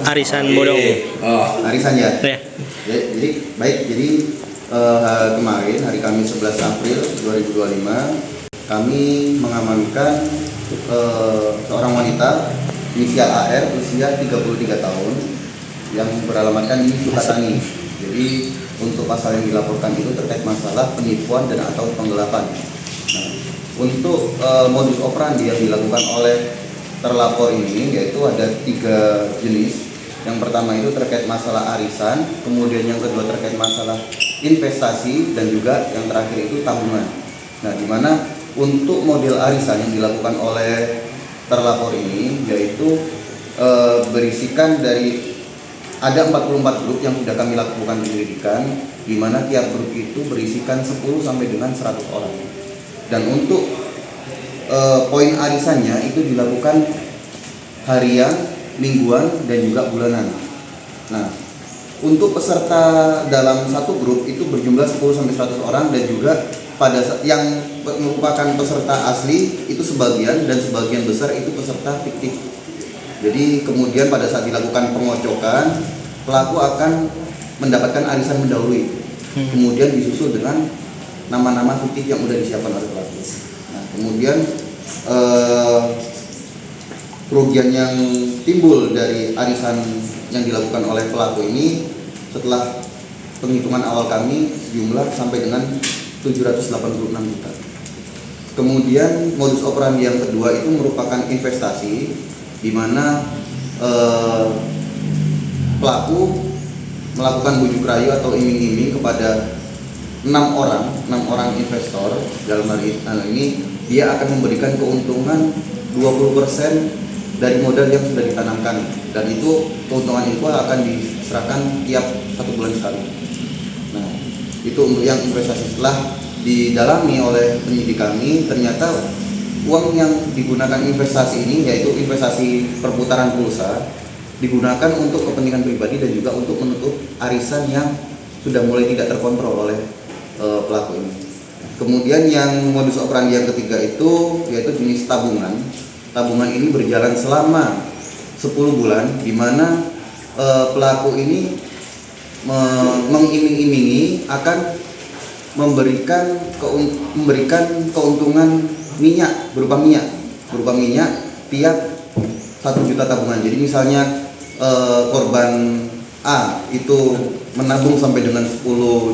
Arisan bodong. Oh, arisan ya. Ya. Jadi baik, jadi kemarin hari Kamis 11 April 2025 kami mengamankan seorang wanita inisial AR usia 33 tahun yang beralamatkan di Sukatani. Jadi untuk pasal yang dilaporkan itu terkait masalah penipuan dan atau penggelapan. Nah, untuk modus operandi yang dilakukan oleh terlapor ini yaitu ada 3 jenis. Yang pertama itu terkait masalah arisan, kemudian yang kedua terkait masalah investasi, dan juga yang terakhir itu tabungan. Nah, di mana untuk model arisan yang dilakukan oleh terlapor ini yaitu berisikan dari ada 44 grup yang sudah kami lakukan penyelidikan, di mana tiap grup itu berisikan 10 sampai dengan 100 orang. Dan untuk poin arisannya itu dilakukan harian, mingguan, dan juga bulanan. Nah, untuk peserta dalam satu grup itu berjumlah 10 sampai 100 orang, dan juga pada yang merupakan peserta asli itu sebagian, dan sebagian besar itu peserta fiktif. Jadi kemudian pada saat dilakukan pengocokan, pelaku akan mendapatkan arisan mendahului. Kemudian disusul dengan nama-nama fiktif yang sudah disiapkan oleh pelaku. Nah, kemudian kerugian yang timbul dari arisan yang dilakukan oleh pelaku ini setelah penghitungan awal kami sejumlah sampai dengan 786 juta. Kemudian modus operandi yang kedua itu merupakan investasi, di mana pelaku melakukan bujuk rayu atau iming-iming kepada 6 orang investor. Dalam hal ini dia akan memberikan keuntungan 20% dari modal yang sudah ditanamkan, dan itu keuntungan itu akan diserahkan tiap 1 bulan sekali. Nah, itu untuk yang investasi. Setelah didalami oleh penyidik kami, ternyata uang yang digunakan investasi ini yaitu investasi perputaran pulsa digunakan untuk kepentingan pribadi dan juga untuk menutup arisan yang sudah mulai tidak terkontrol oleh pelaku ini. Kemudian yang modus operandi yang ketiga itu yaitu jenis tabungan. Tabungan ini berjalan selama 10 bulan, di mana pelaku ini mengiming-imingi akan memberikan keuntungan minyak berupa minyak tiap 1 juta tabungan. Jadi misalnya korban A itu menabung sampai dengan 10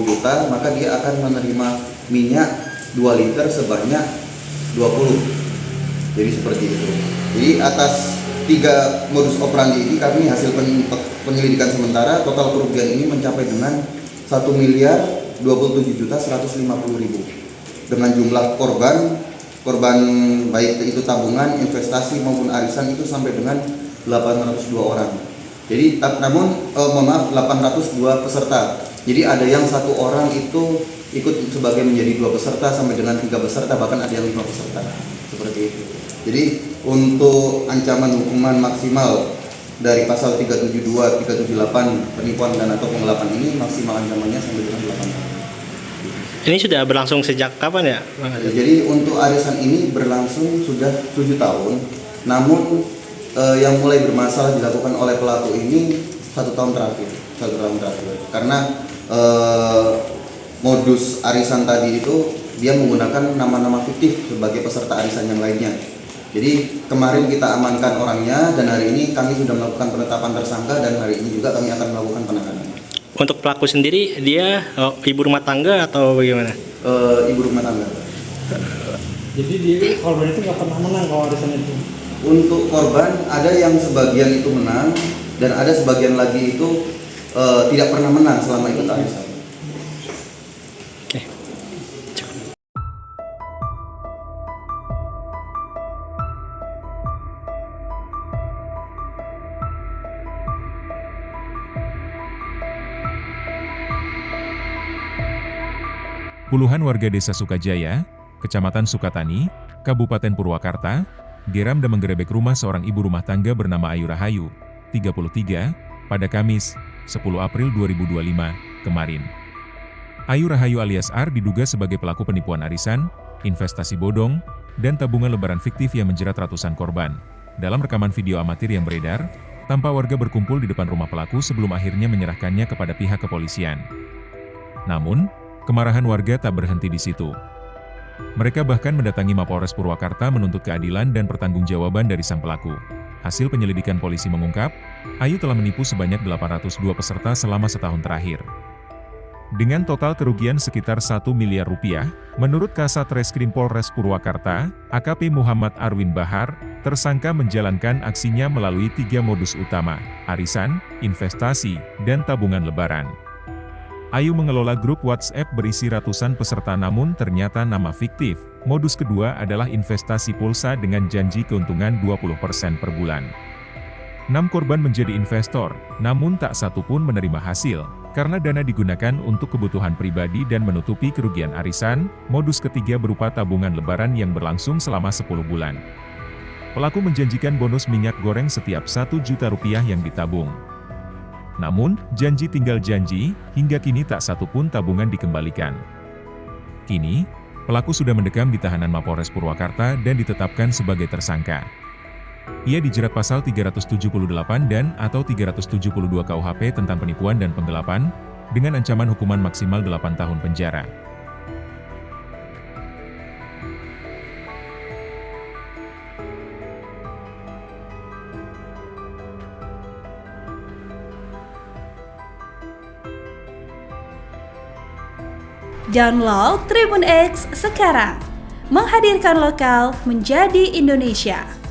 juta, maka dia akan menerima minyak 2 liter sebanyak 20. Jadi seperti itu. Jadi atas 3 modus operandi ini kami hasil penyelidikan sementara total kerugian ini mencapai dengan 1.027.150.000 dengan jumlah korban baik itu tabungan, investasi maupun arisan itu sampai dengan 802 orang. Jadi namun 802 peserta. Jadi ada yang 1 orang itu ikut sebagai menjadi 2 peserta sampai dengan 3 peserta, bahkan ada yang 5 peserta. Seperti itu. Jadi untuk ancaman hukuman maksimal dari pasal 372, 378 penipuan dan atau penggelapan ini maksimal ancamannya sampai dengan 8 tahun. Ini sudah berlangsung sejak kapan ya, Bang? Jadi untuk arisan ini berlangsung sudah 7 tahun. Namun yang mulai bermasalah dilakukan oleh pelaku ini 1 tahun terakhir. Karena modus arisan tadi itu dia menggunakan nama-nama fiktif sebagai peserta arisan yang lainnya. Jadi kemarin kita amankan orangnya, dan hari ini kami sudah melakukan penetapan tersangka, dan hari ini juga kami akan melakukan penahanan. Untuk pelaku sendiri dia ibu rumah tangga atau bagaimana? Ibu rumah tangga. Jadi dia korban itu nggak pernah menang kalau arisan itu? Untuk korban ada yang sebagian itu menang, dan ada sebagian lagi itu tidak pernah menang selama ikut arisan. Oke. Puluhan warga desa Sukajaya, Kecamatan Sukatani, Kabupaten Purwakarta, geram dan menggerebek rumah seorang ibu rumah tangga bernama Ayu Rahayu, 33, pada Kamis, 10 April 2025, kemarin. Ayu Rahayu alias R diduga sebagai pelaku penipuan arisan, investasi bodong, dan tabungan lebaran fiktif yang menjerat ratusan korban. Dalam rekaman video amatir yang beredar, Tampak warga berkumpul di depan rumah pelaku sebelum akhirnya menyerahkannya kepada pihak kepolisian. Namun, kemarahan warga tak berhenti di situ. Mereka bahkan mendatangi Mapolres Purwakarta menuntut keadilan dan pertanggungjawaban dari sang pelaku. Hasil penyelidikan polisi mengungkap, Ayu telah menipu sebanyak 802 peserta selama setahun terakhir. Dengan total kerugian sekitar 1 miliar rupiah, menurut Kasat Reskrim Polres Purwakarta, AKP Muhammad Arwin Bahar, tersangka menjalankan aksinya melalui 3 modus utama, arisan, investasi, dan tabungan lebaran. Ayu mengelola grup WhatsApp berisi ratusan peserta namun ternyata nama fiktif. Modus kedua adalah investasi pulsa dengan janji keuntungan 20% per bulan. 6 korban menjadi investor, namun tak satu pun menerima hasil, karena dana digunakan untuk kebutuhan pribadi dan menutupi kerugian arisan. Modus ketiga berupa tabungan lebaran yang berlangsung selama 10 bulan. Pelaku menjanjikan bonus minyak goreng setiap 1 juta rupiah yang ditabung. Namun, janji tinggal janji, hingga kini tak satu pun tabungan dikembalikan. Kini, pelaku sudah mendekam di tahanan Mapolres Purwakarta dan ditetapkan sebagai tersangka. Ia dijerat pasal 378 dan atau 372 KUHP tentang penipuan dan penggelapan, dengan ancaman hukuman maksimal 8 tahun penjara. Download Tribun X sekarang, menghadirkan lokal menjadi Indonesia.